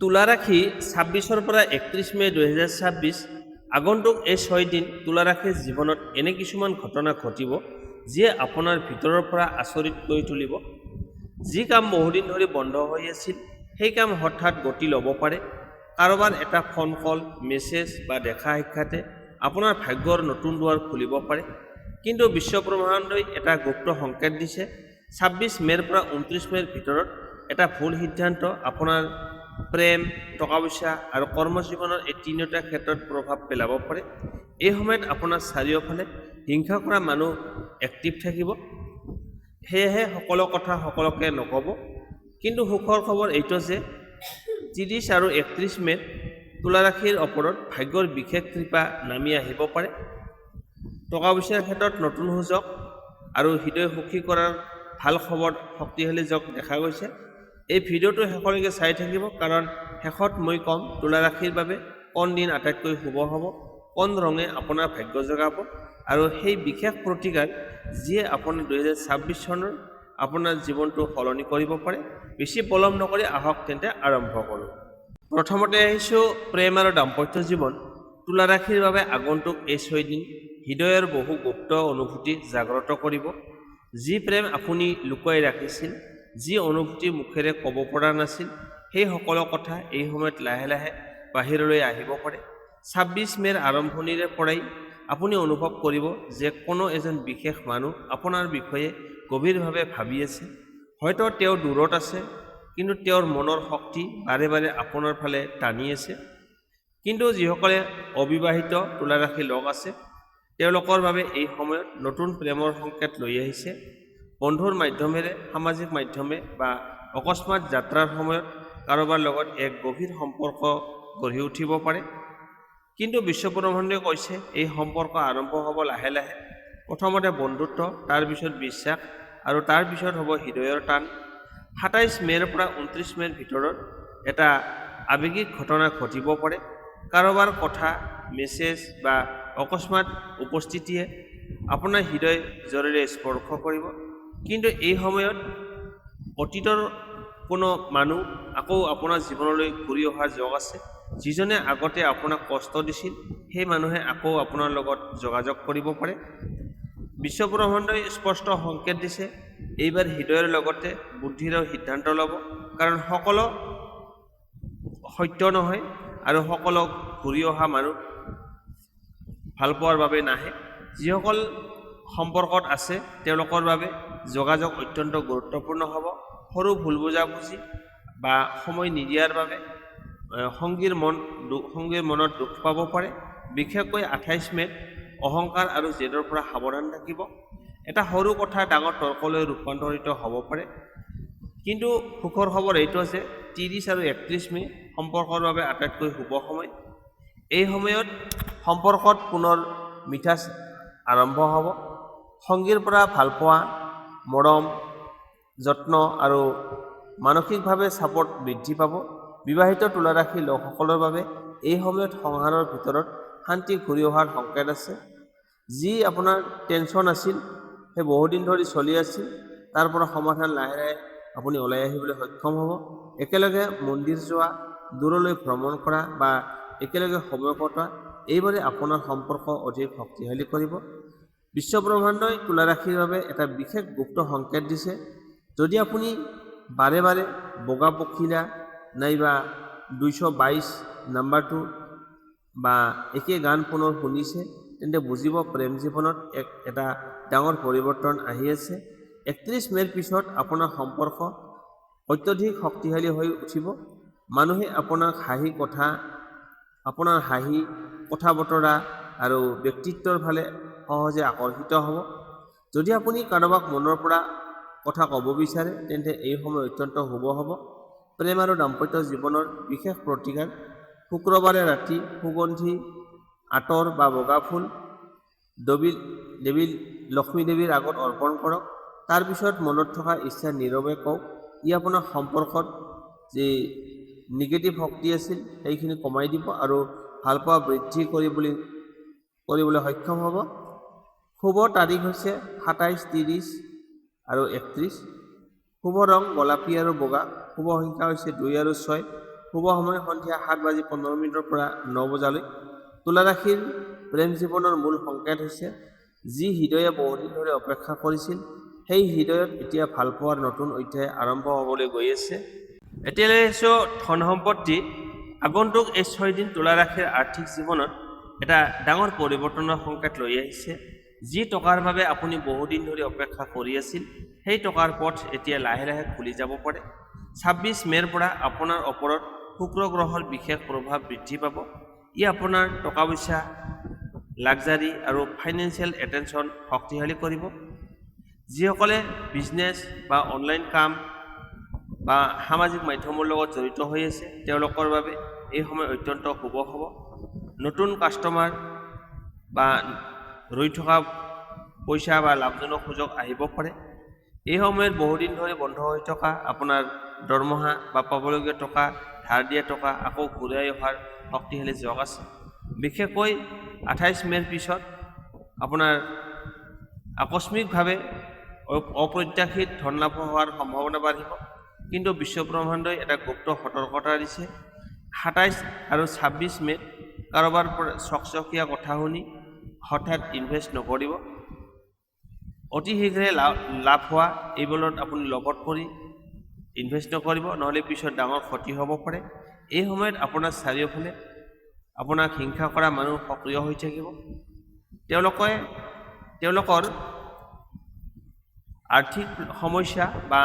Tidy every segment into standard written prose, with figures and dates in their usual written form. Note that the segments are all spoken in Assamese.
তুলা ৰাশি ২৬-ৰ পৰা ৩১ মে ২০২৬ আগন্তুক এই ৬ দিন তুলা ৰাশিৰ জীৱনত এনে কিছুমান ঘটনা ঘটিব যিয়ে আপোনাৰ ভিতৰৰ পৰা আচৰিত কৰি তুলিব। যি কাম বহুদিন ধৰি বন্ধ হৈ আছিল সেই কাম হঠাৎ গতি ল'ব পাৰে। কাৰোবাৰ এটা ফোন কল, মেছেজ বা দেখা সাক্ষাতে আপোনাৰ ভাগ্যৰ নতুন দুৱাৰ খুলিব পাৰে। কিন্তু বিশ্বব্ৰহ্মাণ্ডই এটা গুপ্ত সংকেত দিছে, ২৬ মে'ৰ পৰা ২৯ মে'ৰ ভিতৰত এটা ভুল সিদ্ধান্ত আপোনাৰ প্ৰেম, টকা পইচা আৰু কৰ্মজীৱনৰ এই তিনিওটা ক্ষেত্ৰত প্ৰভাৱ পেলাব পাৰে। এই সময়ত আপোনাৰ চাৰিওফালে হিংসা কৰা মানুহ এক্টিভ থাকিব, সেয়েহে সকলো কথা সকলোকে নক'ব। কিন্তু সুখৰ খবৰ এইটো যে ৩০ আৰু ৩১ মে'ত তুলা ৰাশিৰ ওপৰত ভাগ্যৰ বিশেষ কৃপা নামি আহিব পাৰে। টকা পইচাৰ ক্ষেত্ৰত নতুন সুযোগ আৰু হৃদয় সুখী কৰাৰ ভাল খবৰ, শক্তিশালী যোগ দেখা গৈছে। এই ভিডিঅ'টো শেষলৈকে চাই থাকিব, কাৰণ শেষত মই ক'ম তুলা ৰাশিৰ বাবে কোন দিন আটাইতকৈ শুভ হ'ব, কোন ৰঙে আপোনাৰ ভাগ্য জগাব আৰু সেই বিশেষ প্ৰতিকাৰ যিয়ে আপোনাৰ ২০২৬ চনৰ আপোনাৰ জীৱনটো সলনি কৰিব পাৰে। বেছি পলম নকৰি আহক তেন্তে আৰম্ভ কৰোঁ। প্ৰথমতে আহিছোঁ প্ৰেম আৰু দাম্পত্য জীৱন। তুলা ৰাশিৰ বাবে আগন্তুক এই ৬ দিন হৃদয়ৰ বহু গুপ্ত অনুভূতি জাগ্ৰত কৰিব। যি প্ৰেম আপুনি লুকুৱাই ৰাখিছিল, যি অনুভূতি মুখেৰে ক'ব পৰা নাছিল, সেই সকলো কথা এই সময়ত লাহে লাহে বাহিৰলৈ আহিব পাৰে। ২৬ মে'ৰ আৰম্ভণিৰে পৰাই আপুনি অনুভৱ কৰিব যে কোনো এজন বিশেষ মানুহ আপোনাৰ বিষয়ে গভীৰভাৱে ভাবি আছে। হয়তো তেওঁ দূৰত আছে, কিন্তু তেওঁৰ মনৰ শক্তি বাৰে বাৰে আপোনাৰ ফালে টানি আছে। কিন্তু যিসকলে অবিবাহিত তুলা ৰাশিৰ লোক আছে, তেওঁলোকৰ বাবে এই সময়ত নতুন প্ৰেমৰ সংকেত লৈ আহিছে। বন্ধুৰ মাধ্যমেৰে, সামাজিক মাধ্যমে বা অকস্মাত যাত্ৰাৰ সময়ত কাৰোবাৰ লগত এক গভীৰ সম্পৰ্ক গঢ়ি উঠিব পাৰে। কিন্তু বিশ্বব্ৰহ্মাণ্ডই কৈছে এই সম্পৰ্ক আৰম্ভ হ'ব লাহে লাহে। প্ৰথমতে বন্ধুত্ব, তাৰ পিছত বিশ্বাস আৰু তাৰ পিছত হ'ব হৃদয়ৰ টান। ২৭ মে'ৰ পৰা ২৯ মে'ৰ ভিতৰত এটা আৱেগিক ঘটনা ঘটিব পাৰে। কাৰোবাৰ কথা, মেছেজ বা অকস্মাত উপস্থিতিয়ে আপোনাৰ হৃদয় জোৰেৰে স্পৰ্শ কৰিব। কিন্তু এই সময়ত অতীতৰ কোনো মানুহ আকৌ আপোনাৰ জীৱনলৈ ঘূৰি অহাৰ যোগ আছে। যিজনে আগতে আপোনাক কষ্ট দিছিল, সেই মানুহে আকৌ আপোনাৰ লগত যোগাযোগ কৰিব পাৰে। বিশ্বব্ৰহ্মাণ্ডই স্পষ্ট সংকেত দিছে, এইবাৰ হৃদয়ৰ লগতে বুদ্ধিৰেও সিদ্ধান্ত ল'ব, কাৰণ সকলো সত্য নহয় আৰু সকলো ঘূৰি অহা মানুহ ভাল পোৱাৰ বাবে নাহে। যিসকল সম্পৰ্কত আছে তেওঁলোকৰ বাবে যোগাযোগ অত্যন্ত গুৰুত্বপূৰ্ণ হ'ব। সৰু ভুল বুজাবুজি বা সময় নিদিয়াৰ বাবে সংগীৰ মনত দুখ পাব পাৰে। বিশেষকৈ ২৮ মে'ত অহংকাৰ আৰু জেদৰ পৰা সাৱধান থাকিব। এটা সৰু কথা ডাঙৰ তৰ্কলৈ ৰূপান্তৰিত হ'ব পাৰে। কিন্তু সুখৰ খবৰ এইটো যে ৩০ আৰু ৩১ মে' সম্পৰ্কৰ বাবে আটাইতকৈ শুভ সময়। এই সময়ত সম্পৰ্কত পুনৰ মিঠাচ আৰম্ভ হ'ব। সংগীৰ পৰা ভালপোৱা, মৰম, যত্ন আৰু মানসিকভাৱে ছাপোৰ্ট বৃদ্ধি পাব। বিবাহিত তুলা ৰাশিৰ লোকসকলৰ বাবে এই সময়ত সংসাৰৰ ভিতৰত শান্তি ঘূৰি অহাৰ সংকেত আছে। যি আপোনাৰ টেনশ্যন আছিল, সেই বহুদিন ধৰি চলি আছিল, তাৰ পৰা সমাধান লাহে লাহে আপুনি ওলাই আহিবলৈ সক্ষম হ'ব। একেলগে মন্দিৰ যোৱা, দূৰলৈ ভ্ৰমণ কৰা বা একেলগে সময় কটোৱা, এইবোৰে আপোনাৰ সম্পৰ্ক অধিক শক্তিশালী কৰিব। বিশ্বব্ৰহ্মাণ্ডই তুলা ৰাশিৰ বাবে এটা বিশেষ গুপ্ত সংকেত দিছে। যদি আপুনি বাৰে বাৰে বগা পখিলা নাইবা ২২২ নাম্বাৰটো বা একে গান পুনৰ শুনিছে, তেন্তে বুজিব প্ৰেম জীৱনত এটা ডাঙৰ পৰিৱৰ্তন আহি আছে। ৩১ মে'ৰ পিছত আপোনাৰ সম্পৰ্ক অত্যধিক শক্তিশালী হৈ উঠিব। মানুহে আপোনাৰ হাঁহি কথা বতৰা আৰু ব্যক্তিত্বৰ ফালে সহজে আকৰ্ষিত হ'ব। যদি আপুনি কাৰোবাক মনৰ পৰা কথা ক'ব বিচাৰে, তেন্তে এই সময় অত্যন্ত শুভ হ'ব। প্ৰেম আৰু দাম্পত্য জীৱনৰ বিশেষ প্ৰতিকাৰ: শুক্ৰবাৰে ৰাতি সুগন্ধি আতৰ বা বগা ফুল লক্ষ্মী দেৱীৰ আগত অৰ্পণ কৰক। তাৰপিছত মনত থকা ইচ্ছা নীৰৱে কওক। ই আপোনাৰ সম্পৰ্কত যি নিগেটিভ শক্তি আছিল সেইখিনি কমাই দিব আৰু ভালপোৱা বৃদ্ধি কৰিবলৈ সক্ষম হ'ব। শুভ তাৰিখ হৈছে ২৭, ৩০ আৰু ৩১। শুভ ৰং গোলাপী আৰু বগা। শুভ সংখ্যা হৈছে ২ আৰু ৬। শুভ সময় সন্ধিয়া 7:15 পৰা 9 বজালৈ। তুলা ৰাশিৰ প্ৰেম জীৱনৰ মূল সংকেত হৈছে যি হৃদয়ে বহুদিন ধৰি অপেক্ষা কৰিছিল সেই হৃদয়ত এতিয়া ভালপোৱাৰ নতুন অধ্যায় আৰম্ভ হ'বলৈ গৈ আছে। এতিয়ালৈ আহিছোঁ ধন সম্পত্তি। আগন্তুক এই 6 দিন তুলা ৰাশিৰ আৰ্থিক জীৱনত এটা ডাঙৰ পৰিৱৰ্তনৰ সংকেত লৈ আহিছে। যি টকাৰ বাবে আপুনি বহুদিন ধৰি অপেক্ষা কৰি আছিল সেই টকাৰ পথ এতিয়া লাহে লাহে খুলি যাব পাৰে। 26 মে'ৰ পৰা আপোনাৰ ওপৰত শুক্ৰ গ্ৰহৰ বিশেষ প্ৰভাৱ বৃদ্ধি পাব। ই আপোনাৰ টকা পইচা, লাক্সাৰী আৰু ফাইনেন্সিয়েল এটেনশ্যন শক্তিশালী কৰিব। যিসকলে বিজনেছ বা অনলাইন কাম বা সামাজিক মাধ্যমৰ লগত জড়িত হৈ আছে তেওঁলোকৰ বাবে এই সময় অত্যন্ত শুভ হ'ব। নতুন কাষ্টমাৰ বা ৰৈ থকা পইচা বা লাভজনক সুযোগ আহিব পাৰে। এই সময়ত বহুদিন ধৰি বন্ধ হৈ থকা আপোনাৰ দৰমহা বা পাবলগীয়া টকা, ধাৰ দিয়া টকা আকৌ ঘূৰাই অহাৰ শক্তিশালী যোগ আছে। বিশেষকৈ 28 মে'ৰ পিছত আপোনাৰ আকস্মিকভাৱে অপ্ৰত্যাশিত ধন লাভ হোৱাৰ সম্ভাৱনা বাঢ়িব। কিন্তু বিশ্বব্ৰহ্মাণ্ডই এটা গুপ্ত সতৰ্কতা দিছে। 27 আৰু 26 মে'ত কাৰোবাৰ পৰা চকচকীয়া কথা শুনি হঠাৎ ইনভেষ্ট নকৰিব। অতি শীঘ্ৰে লাভ হোৱা এইবোৰত আপুনি লগত পৰি ইনভেষ্ট নকৰিব, নহ'লে পিছত ডাঙৰ ক্ষতি হ'ব পাৰে। এই সময়ত আপোনাৰ চাৰিওফালে আপোনাক হিংসা কৰা মানুহ সক্ৰিয় হৈ থাকিব। তেওঁলোকৰ আৰ্থিক সমস্যা বা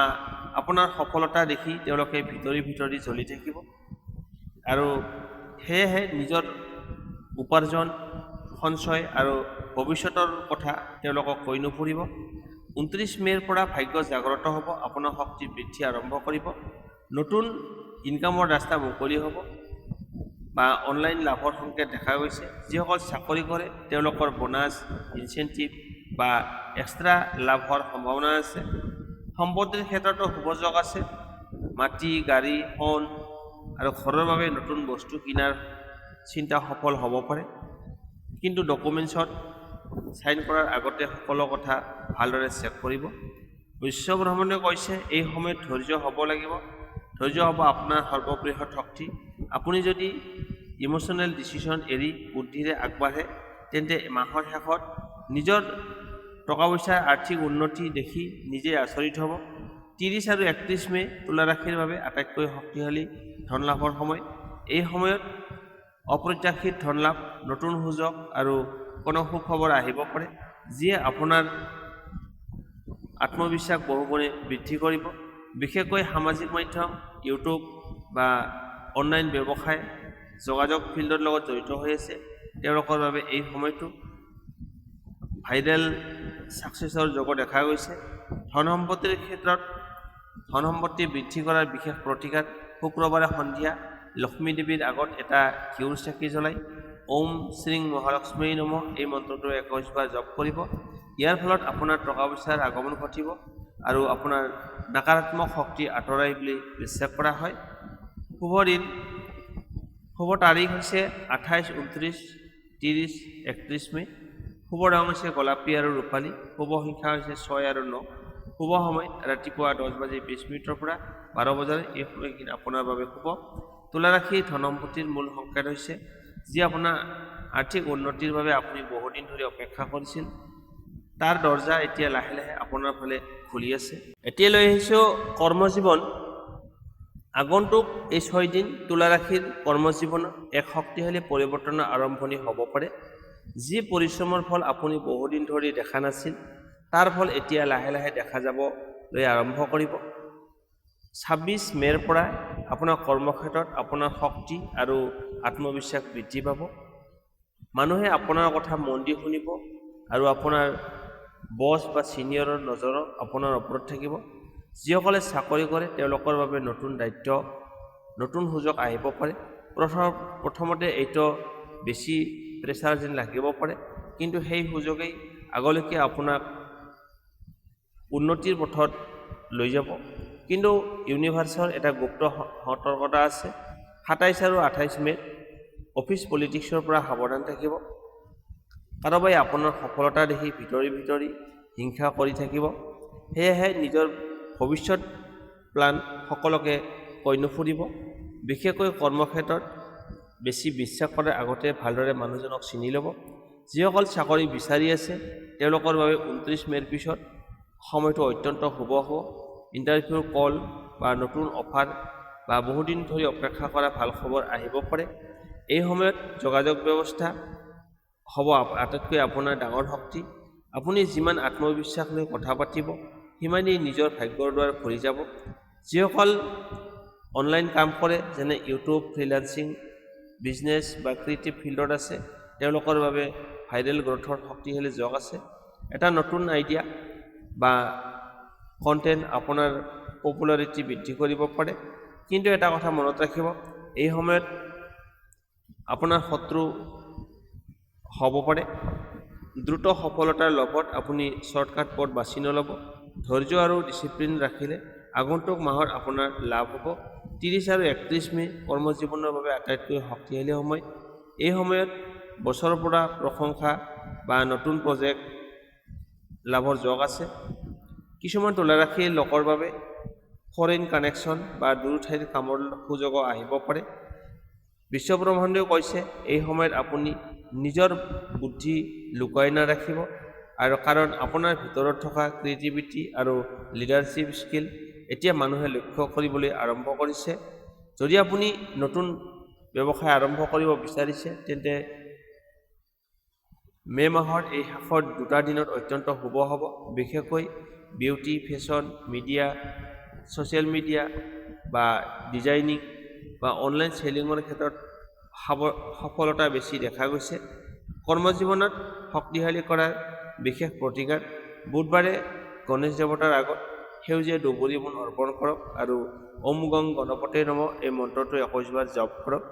আপোনাৰ সফলতা দেখি তেওঁলোকে ভিতৰি জ্বলি থাকিব আৰু সেয়েহে নিজৰ উপাৰ্জন, সঞ্চয় আৰু ভৱিষ্যতৰ কথা তেওঁলোকক কৈ নুফুৰিব। 29 মে'ৰ পৰা ভাগ্য জাগ্ৰত হ'ব, আপোনাৰ শক্তি বৃদ্ধি আৰম্ভ কৰিব। নতুন ইনকামৰ ৰাস্তা মুকলি হ'ব বা অনলাইন লাভৰ সংকেত দেখা গৈছে। যিসকল চাকৰি কৰে তেওঁলোকৰ বোনাছ, ইনচেণ্টিভ বা এক্সট্ৰা লাভ হোৱাৰ সম্ভাৱনা আছে। সম্পত্তিৰ ক্ষেত্ৰতো শুভ যোগ আছে। মাটি, গাড়ী, সোণ আৰু ঘৰৰ বাবে নতুন বস্তু কিনাৰ চিন্তা সফল হ'ব পাৰে। কিন্তু ডকুমেণ্টছত চাইন কৰাৰ আগতে সকলো কথা ভালদৰে চেক কৰিব। বিশ্বব্ৰহ্মাণ্ডই কৈছে এই সময়ত ধৈৰ্য হ'ব লাগিব। ধৈৰ্য হ'ব আপোনাৰ সৰ্ববৃহৎ শক্তি। আপুনি যদি ইম'চনেল ডিচিশ্যন এৰি বুদ্ধিৰে আগবাঢ়ে তেন্তে মাহৰ শেষত নিজৰ টকা পইচাৰ আৰ্থিক উন্নতি দেখি নিজেই আচৰিত হ'ব। 30 আৰু 31 মে' তুলা ৰাশিৰ বাবে আটাইতকৈ শক্তিশালী ধন লাভৰ সময়। এই সময়ত অপ্ৰত্যাশিত ধন লাভ, নতুন সুযোগ আৰু কোনো সুখবৰ আহিব পাৰে যিয়ে আপোনাৰ আত্মবিশ্বাস বহুগুণে বৃদ্ধি কৰিব। বিশেষকৈ সামাজিক মাধ্যম, ইউটিউব বা অনলাইন ব্যৱসায় যোগাযোগ ফিল্ডৰ লগত জড়িত হৈ আছে তেওঁলোকৰ বাবে এই সময়টো ভাইৰেল ছাকচেছৰ যোগ দেখা গৈছে। ধন সম্পত্তিৰ ক্ষেত্ৰত ধন সম্পত্তি বৃদ্ধি কৰাৰ বিশেষ প্ৰতিকাৰ শুক্ৰবাৰে সন্ধিয়া লক্ষ্মী দেৱীৰ আগত এটা ঘিউৰ চাকি জ্বলাই ওম শ্ৰীং মহালক্ষ্মী নমঃ এই মন্ত্ৰটো 21 বাৰ জপ কৰিব। ইয়াৰ ফলত আপোনাৰ টকা পইচাৰ আগমন ঘটিব আৰু আপোনাৰ নকাৰাত্মক শক্তি আঁতৰাই বুলি বিশ্বাস কৰা হয়। শুভ তাৰিখ হৈছে 28, 29, 30, 31 মে'। শুভ ৰং হৈছে গোলাপী আৰু ৰূপালী। শুভ সংখ্যা হৈছে 6 আৰু 9। শুভ সময় ৰাতিপুৱা 10:20 পৰা 12 বজালৈ। এই সময়খিনি আপোনাৰ বাবে শুভ। তুলা ৰাশি ধন সম্পত্তিৰ মূল সংকেত হৈছে যি আপোনাৰ আৰ্থিক উন্নতিৰ বাবে আপুনি বহুদিন ধৰি অপেক্ষা কৰিছিল তাৰ দৰ্জা এতিয়া লাহে লাহে আপোনাৰ ফালে খুলি আছে। এতিয়া লৈ আহিছোঁ কৰ্মজীৱন। আগন্তুক এই 6 দিন তুলা ৰাশিৰ কৰ্মজীৱনত এক শক্তিশালী পৰিৱৰ্তনৰ আৰম্ভণি হ'ব পাৰে। যি পৰিশ্ৰমৰ ফল আপুনি বহুদিন ধৰি দেখা নাছিল তাৰ ফল এতিয়া লাহে লাহে দেখা যাবলৈ আৰম্ভ কৰিব। 26 মে'ৰ পৰা আপোনাৰ কৰ্মক্ষেত্ৰত আপোনাৰ শক্তি আৰু আত্মবিশ্বাস বৃদ্ধি পাব। মানুহে আপোনাৰ কথা মন দি শুনিব আৰু আপোনাৰ বছ বা ছিনিয়ৰৰ নজৰ আপোনাৰ ওপৰত থাকিব। যিসকলে চাকৰি কৰে তেওঁলোকৰ বাবে নতুন দায়িত্ব, নতুন সুযোগ আহিব পাৰে। প্ৰথমতে এইটো বেছি প্ৰেছাৰ যেন লাগিব পাৰে, কিন্তু সেই সুযোগেই আগলৈকে আপোনাক উন্নতিৰ পথত লৈ যাব। কিন্তু ইউনিভাৰ্ছৰ এটা গুপ্ত সতৰ্কতা আছে। 27 আৰু 28 মে'ত অফিচ পলিটিক্সৰ পৰা সাৱধান থাকিব। কাৰোবাই আপোনাৰ সফলতা দেখি ভিতৰি হিংসা কৰি থাকিব। সেয়েহে নিজৰ ভৱিষ্যত প্লান সকলোকে কৈ নুফুৰিব। বিশেষকৈ কৰ্মক্ষেত্ৰত বেছি বিশ্বাস কৰাৰ আগতে ভালদৰে মানুহজনক চিনি ল'ব। যিসকল চাকৰি বিচাৰি আছে তেওঁলোকৰ বাবে 29 মে'ৰ পিছত সময়টো অত্যন্ত শুভ হ'ব। ইণ্টাৰভিউৰ কল বা নতুন অফাৰ বা বহুদিন ধৰি অপেক্ষা কৰা ভাল খবৰ আহিব পাৰে। এই সময়ত যোগাযোগ ব্যৱস্থা হ'ব আটাইতকৈ আপোনাৰ ডাঙৰ শক্তি। আপুনি যিমান আত্মবিশ্বাস লৈ কথা পাতিব সিমানেই নিজৰ ভাগ্যৰ দুৱাৰ খুলি যাব। যিসকল অনলাইন কাম কৰে যেনে ইউটিউব, ফ্ৰিলান্সিং, বিজনেছ বা ক্ৰিয়েটিভ ফিল্ডত আছে তেওঁলোকৰ বাবে ভাইৰেল গ্ৰথৰ শক্তিশালী যোগ আছে। এটা নতুন আইডিয়া বা কণ্টেণ্ট আপোনাৰ পপুলাৰিটি বৃদ্ধি কৰিব পাৰে। কিন্তু এটা কথা মনত ৰাখিব, এই সময়ত আপোনাৰ শত্ৰু হ'ব পাৰে। দ্ৰুত সফলতাৰ লোভত আপুনি শ্বৰ্টকাট পথ বাছি নল'ব। ধৈৰ্য আৰু ডিচিপ্লিন ৰাখিলে আগন্তুক মাহত আপোনাৰ লাভ হ'ব। 30 আৰু 31 মে' কৰ্মজীৱনৰ বাবে আটাইতকৈ শক্তিশালী সময়। এই সময়ত বছৰৰ পৰা প্ৰশংসা বা নতুন প্ৰজেক্ট লাভৰ যোগ আছে। কিছুমান তুলা ৰাশিৰ লোকৰ বাবে ফৰেইন কানেকশ্যন বা দূৰ ঠাইৰ কামৰ সুযোগ আহিব পাৰে। বিশ্বব্ৰহ্মাণ্ডই কৈছে এই সময়ত আপুনি নিজৰ বুদ্ধি লুকুৱাই নাৰাখিব আৰু কাৰণ আপোনাৰ ভিতৰত থকা ক্ৰিয়েটিভিটি আৰু লিডাৰশ্বিপ স্কিল এতিয়া মানুহে লক্ষ্য কৰিবলৈ আৰম্ভ কৰিছে। যদি আপুনি নতুন ব্যৱসায় আৰম্ভ কৰিব বিচাৰিছে তেন্তে মে' মাহৰ এই শেষৰ 2টা দিনত অত্যন্ত শুভ হ'ব। বিশেষকৈ beauty, fashion, media, social media বা ডিজাইনিং বা অনলাইন চেলিঙৰ ক্ষেত্ৰত সফলতা বেছি দেখা গৈছে। কৰ্মজীৱনত শক্তিশালী কৰাৰ বিশেষ প্ৰতিকাৰ বুধবাৰে গণেশ দেৱতাৰ আগত সেউজীয়া দুবৰি বন অৰ্পণ কৰক আৰু ওম গং গণপতে নমঃ এই মন্ত্ৰটো 21 বাৰ জপ কৰক।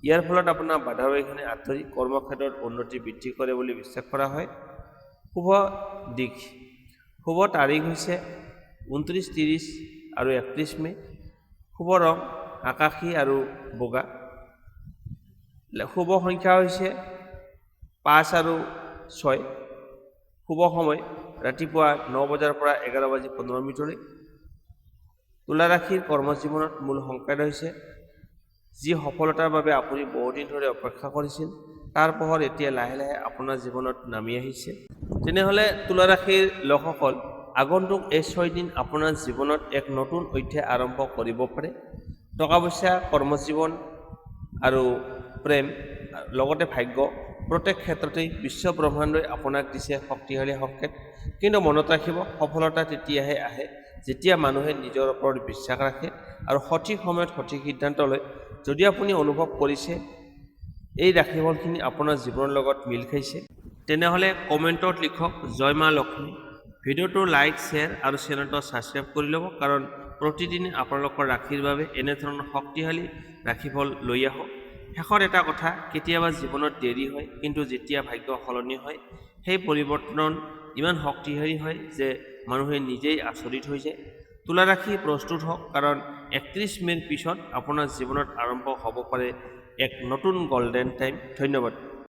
ইয়াৰ ফলত আপোনাৰ বাধা বিঘিনি আঁতৰি কৰ্মক্ষেত্ৰত উন্নতি বৃদ্ধি কৰে বুলি বিশ্বাস কৰা হয়। শুভ দিশ, শুভ তাৰিখ হৈছে 29, 30 আৰু 31 মে'। শুভ ৰং আকাশী আৰু বগা। শুভ সংখ্যা হৈছে 5 আৰু 6। শুভ সময় ৰাতিপুৱা 9 বজাৰ পৰা 11:15 তুলা ৰাশিৰ কৰ্মজীৱনত মূল সংকেত হৈছে যি সফলতাৰ বাবে আপুনি বহুদিন ধৰি অপেক্ষা কৰিছিল তাৰ পোহৰ এতিয়া লাহে লাহে আপোনাৰ জীৱনত নামি আহিছে। তেনেহ'লে তুলা ৰাশিৰ লোকসকল আগন্তুক এই 6 দিন আপোনাৰ জীৱনত এক নতুন অধ্যায় আৰম্ভ কৰিব পাৰে। টকা পইচা, কৰ্মজীৱন আৰু প্ৰেম লগতে ভাগ্য প্ৰত্যেক ক্ষেত্ৰতেই বিশ্ব ব্ৰহ্মাণ্ডই আপোনাক দিছে শক্তিশালী সংকেত। কিন্তু মনত ৰাখিব সফলতা তেতিয়াহে আহে যেতিয়া মানুহে নিজৰ ওপৰত বিশ্বাস ৰাখে আৰু সঠিক সময়ত সঠিক সিদ্ধান্ত লয়। যদি আপুনি অনুভৱ কৰিছে এই ৰাশিফলখিনি আপোনাৰ জীৱনৰ লগত মিল খাইছে তেনেহ'লে কমেণ্টত লিখক জয় মা লক্ষ্মী। ভিডিঅ'টো লাইক, শ্বেয়াৰ আৰু চেনেলটো ছাবস্ক্ৰাইব কৰি ল'ব কাৰণ প্ৰতিদিনে আপোনালোকৰ ৰাশিৰ বাবে এনেধৰণৰ শক্তিশালী ৰাশিফল লৈ আহক। শেষত এটা কথা, কেতিয়াবা জীৱনত দেৰি হয় কিন্তু যেতিয়া ভাগ্য সলনি হয় সেই পৰিৱৰ্তন ইমান শক্তিশালী হয় যে মানুহে নিজেই আচৰিত হৈ যায়। তুলা ৰাশি প্ৰস্তুত হওক কাৰণ 31 মে'ৰ পিছত আপোনাৰ জীৱনত আৰম্ভ হ'ব পাৰে এক নতুন গল্ডেন টাইম। ধন্যবাদ।